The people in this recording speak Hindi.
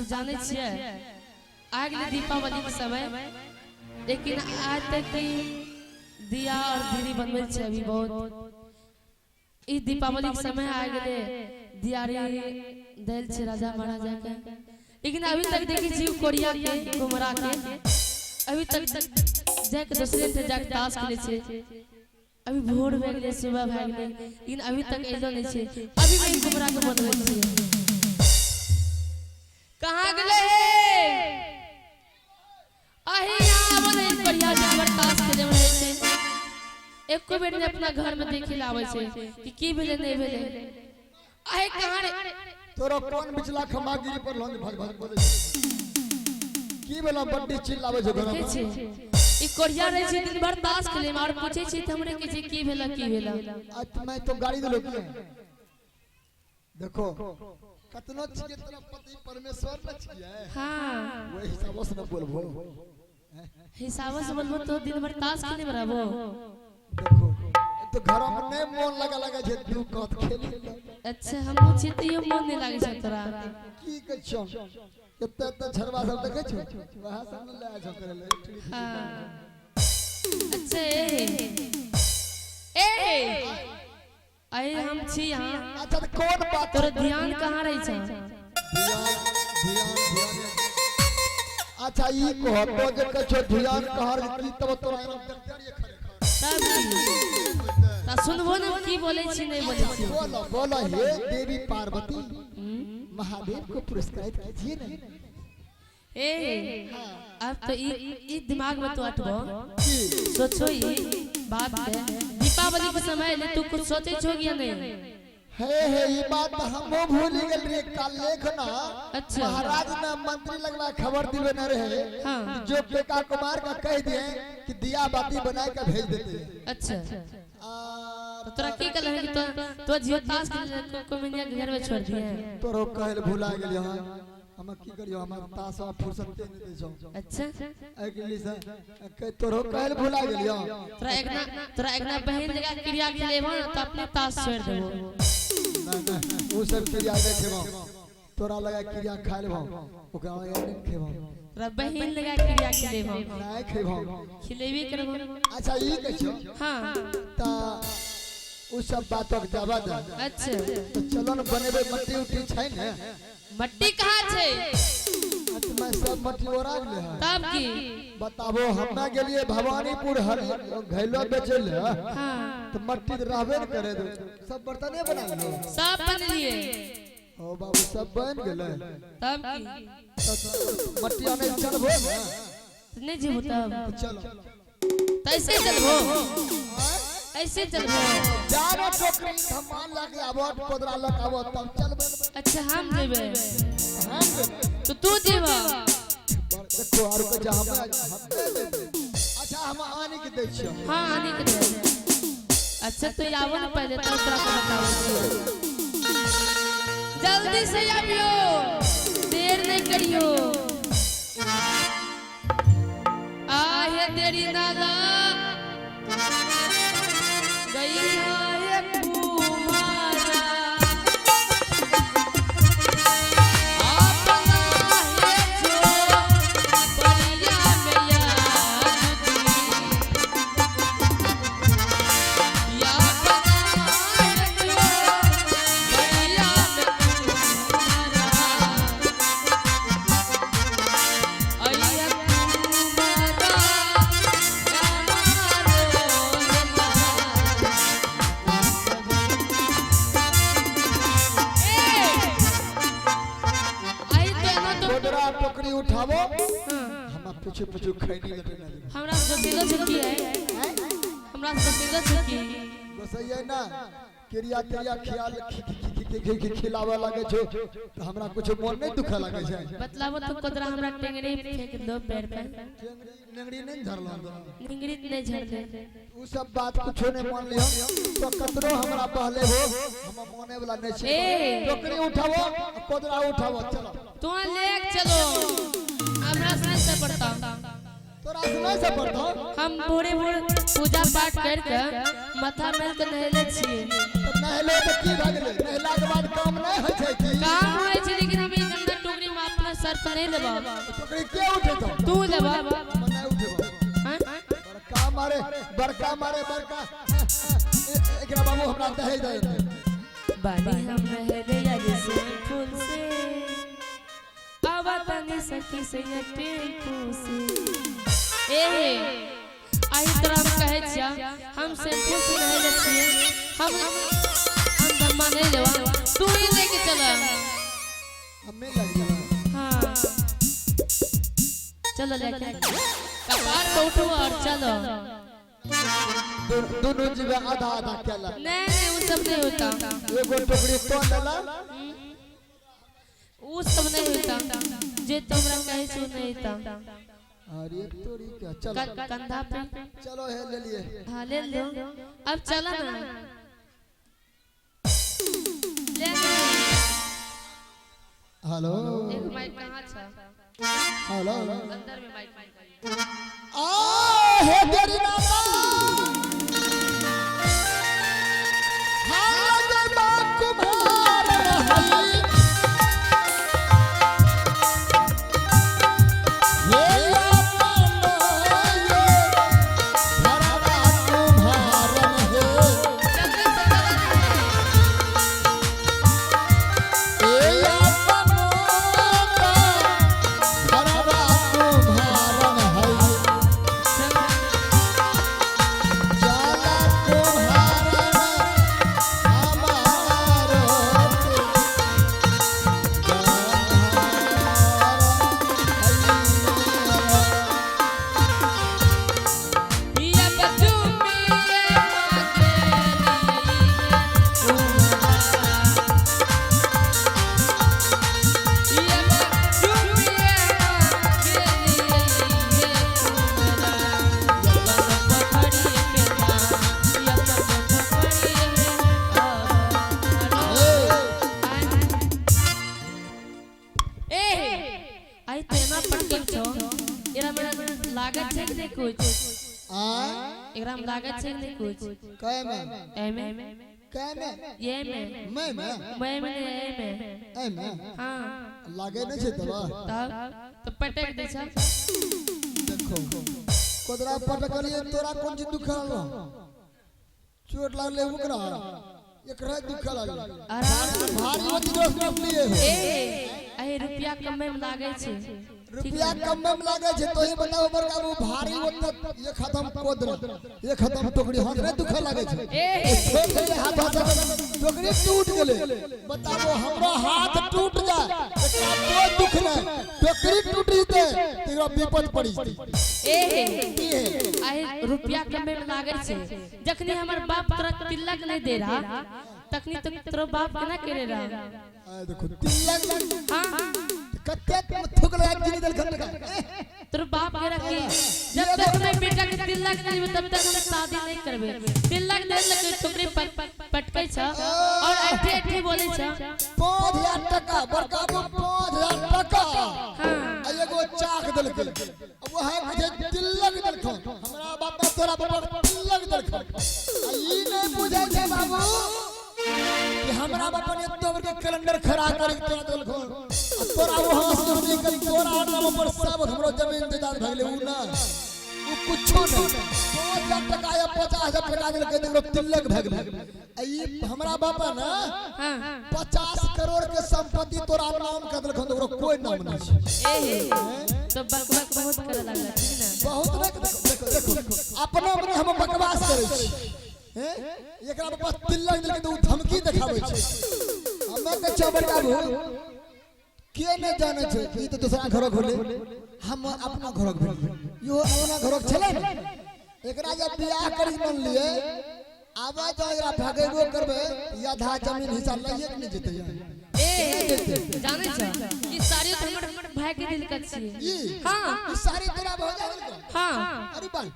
आप जाने छिए आगे दीपावली के समय, लेकिन आज तक की दिया और धीरी बनबे छे अभी बहुत। इस दीपावली के समय आगे दियारी देल छे राजा महाराजा के, लेकिन अभी तक देखी छी कोरिया के कुमरा के अभी तक जाके दूसरे से जाके ताश खेले छे। अभी भोर भए गेले, सुबह भए गेले, लेकिन अभी तक एलो नहीं छे। अभी मैं कुमरा के बनबै छी, कहां गेले अही यहां बने बढ़िया जबर ताश खेले रहे छे। एको बेर ने अपना घर में देखे लावे छे कि की भेले नहीं भेले। अही कहां रे तोरा कौन बिचला खमागिरी पर लंग भग भग बोले की भेला बड्डी चिल्लावे छे घर में। ई कोरिया रहे छे दिन भर ताश खेले में और पूछे छी हमरे के की भेला की भेला। आज मैं तो गाड़ी दे लोग देखो कतनो छिए तेरा पति परमेश्वर न छिए। हां वही हिसाब से न बोलबो, हिसाब से बोलबो तो दिन भर ताश खेले बराबो। देखो तो घर में नहीं मन लगा छे तू कत खेली। अच्छा हम छी त यो मन नहीं लागे छे तोरा की कछो एते एते झरवा सब देखे छो वहां सब न ले आ छ करे ले। हां अच्छा ए आए हम छी यहां। अच्छा तो कौन बात तोरा ध्यान कहां रही छ? ध्यान अच्छा ई कहतो जे कछो ध्यान कहर की तब तोरा देखते खड़े ता सुनबो न की बोले छी नहीं बोले छी। बोलो बोलो हे देवी पार्वती महादेव को पुरस्कृत कीजिए ना। ए अब तो ई दिमाग में तो अटबो सोचो ई बात है दीपावली के समय ले तू कुछ सोचे छो या नहीं? हे ये बात हमो भूल गेल रे कल लेखना। अच्छा महाराज ने मंत्री लगवा खबर दिवे न रहे। हां जो बेका कुमार का कह दिए कि दिया बाती बना के भेज देते। अच्छा तो तोरा की कहले कि तो जियो ताश को मैंने घर में छोड़ दिए। तोरो कहल भुला गेल हां हम की करियो हम ताशा फुर्सत नहीं दे छौ। अच्छा अगली से कह तोरो कहल भुला गेल हां तोरा एकना बहन लगा क्रिया खेलेबो तो अपने ताश छोड़ देबो। ना ना वो सब क्रिया नहीं खेबो, तोरा लगा क्रिया खा लेबो ओकरा नहीं खेबो। तोरा बहन लगा क्रिया खेलेबो नहीं खेबो खिलेबी करबो। अच्छा ई कहियो हां ता उ सब बातों के जवाब दे। अच्छा तो चलो न बनेबे मट्टी उठी छै ने। मट्टी कहां छै? मैं सब मट्टी ओरा गेले है तब की बताबो हम्मे गेलिए भवानीपुर हरि घैलो बेचे ले। हां तो मट्टी रहबे न करे दो सब बर्तने बना लो सब बन लिए। ओ बाबू सब बन गेले तब की तो मट्टी आने चलबो ना नहीं जीबो तब चलो कैसे चलबो ऐसे चलबो जानो टोकरी सामान लाके आबो कोदरा लक आबो तब चलबे। अच्छा हम जेबे हम तो तू जेबा देखो और को जा हम अच्छा हम आने के दे छियो। हां आने के दे। अच्छा तो आवो ना पहले तो तोरा को बताओ जल्दी से आबियो देर नहीं करियो। आहे तेरी नाला गई है कुमारा अपना है जो परिया में याद या अपना है जो परिया में कुमारा अय्या कुमारा कोदरा टोकरी उठावो हम पूछे पूछे खैनी लटे ना हमरा से दिलो छुट्टी है हमरा से दिलो छुट्टी गोसैया ना क्रिया क्रिया ख्याल खिलावे लागे छो तो हमरा कुछ मन नहीं दुखा लागे छै। बतलाबो तो कोदरा हमरा टेंगरी फेंक दो पैर पे नेंगड़ी नहीं झरला टेंगरी नहीं झड़ दे उ सब बात कुछो नहीं मान लियो तो कतरो हमरा पहले हो हम माने वाला नहीं छै। टोकरी उठावो कोदरा उठावो चलो तू लेक चलो हमरा से पड़ता तोरा सुनाई से पड़ता हम भोरे भोर पूजा पाठ करके माथा मेल के नहले छिए। नहले तो की भ गेलै नहला के बाद काम नहीं होय छै की काम होय छै लेकिन हम ई गंदा टोकरी में अपना सर नहीं लेबा टोकरी के उठे तो तू लेबा मने उठे हां बड़का मारे एकरा बाबू हमरा दहेज दे बानी हम रहले या जैसे फूल से आवा तनी सखी से टेम्पू से आई तरह कहे छिया हम से खुश रहले छिए हम दम्मा नहीं लेवा तू ही लेके चला हमें लग जाए हां चलो लेके कपार को उठो और चलो दोनों जगह आधा आधा केला नहीं वो सब नहीं होता एगो टोकरी तो लेला वो सब नहीं होता जे तुमरा कहे सो नहीं होता अरे तोरी क्या चलो कंधा पे चलो है ले लिए हां ले लो अब चला ना ले हेलो एक माइक कहां था हेलो अंदर में माइक आ हे तेरी नामा हां जबा कुमार हई लागत है कि कुछ एकरा में लागत है कि कुछ काय में एमे काय में ये में मैं ए में हां लागे नहीं छे तबा तब तो पटक दे छ देखो कोदरा पटकलिए तोरा कोन चीज दुख लागलो चोट लागले ओकरा एकरा दुख लागले भारी होती दोस्त लिए ए रुपया कम में लागे छे रुपया कम में लागे छे तो ही बताओ बड़का वो भारी होत ये खत्म कोदरा ये खत्म टोकरी हाथ रे दुख लागे छे छोड़ दे हाथ टोकरी टूट गेले बताओ हमरा हाथ टूट जाए एकरा कोई दुख नहीं टोकरी टूट जते तेरा विपद पड़ी आई रुपया कम में लागे छे जखनी हमर बाप तोरा तिलक नहीं दे रहा तखनी तो तोरा बाप केना करे रहा आ देखो तिलक हां कत्ते थुक लगा गिनी दल खन का तोर बाप के रखी जब तक मैं बेटा के तिलक नहीं तब तक हम शादी नहीं करबे तिलक दे लगे टोकरी पटकै छ और ऐठे ऐठे बोले छ 5000 टका बड़का 5000 टका हां एगो चाक दल के अब वह मुझे तिलक दल खन हमरा बाप तोरा बाप तिलक दल खन ई नहीं बुझै छै बाबू कि हमरा बाप ने तोर के कैलेंडर खड़ा कर के तोरा दल खन तोरा वो हाथ से निकल तोरा नाम पर सब हमरो जमीन जायदाद भगले उ ना उ कुछो नहीं 5000 टका या 50000 टका दे के देखो तिलक भगले ई हमरा बापा ना हां 50 करोड़ के संपत्ति तोरा नाम कर देलखन तोरा कोई नाम नहीं ए तो बकबक बहुत करे लागला ठीक ना बहुत देखो अपना अपने हम बकवास करे छी हैं एकरा पास तिलक देलके तो धमकी देखाबै छै हमें के चबर काबू के न जाने छे ई तो दूसरा घर खोले हम अपना घर खोले यो अपना घर छले एकरा जब बियाह करी मन लिए आवा जो एकरा भागेबो करबे या आधा जमीन हिस्सा लइए के नहीं जेते ए जाने छ ई सारी तो हमर भाई के दिल कत छी ई हां ई सारी तेरा हो जाए हां अरे बाल